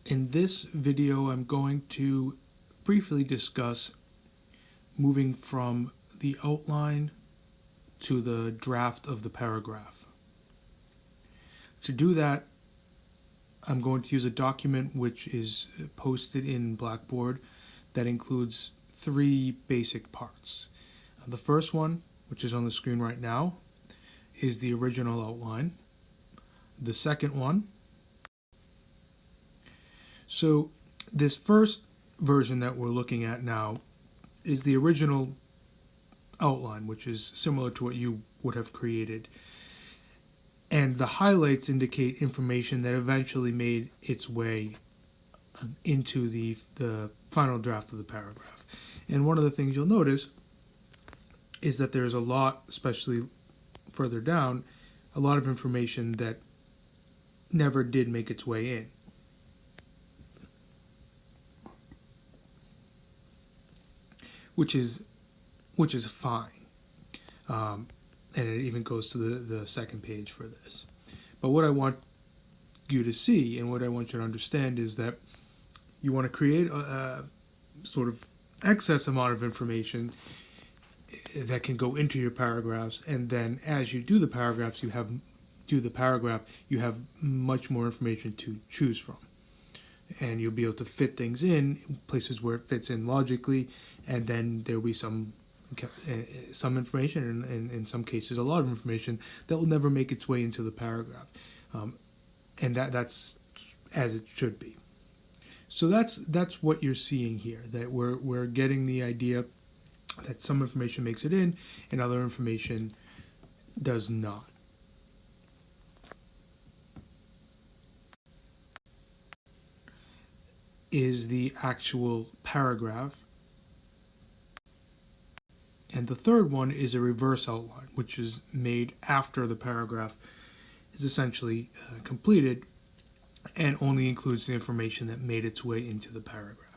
In this video, I'm going to briefly discuss moving from the outline to the draft of the paragraph. To do that, I'm going to use a document which is posted in Blackboard that includes three basic parts. The first one, which is on the screen right now, is the original outline. The second one, so this first version that we're looking at now is the original outline, which is similar to what you would have created. And the highlights indicate information that eventually made its way into the final draft of the paragraph. And one of the things you'll notice is that there's a lot, especially further down, a lot of information that never did make its way in. Which is fine. And it even goes to the second page for this. But what I want you to see and what I want you to understand is that you want to create a sort of excess amount of information that can go into your paragraphs, and then as you do the paragraph, you have much more information to choose from. And you'll be able to fit things in places where it fits in logically, and then there'll be some information, and in some cases a lot of information that will never make its way into the paragraph, and that's as it should be. So that's what you're seeing here. That we're getting the idea that some information makes it in, and other information does not. Is the actual paragraph. And the third one is a reverse outline, which is made after the paragraph is essentially completed and only includes the information that made its way into the paragraph.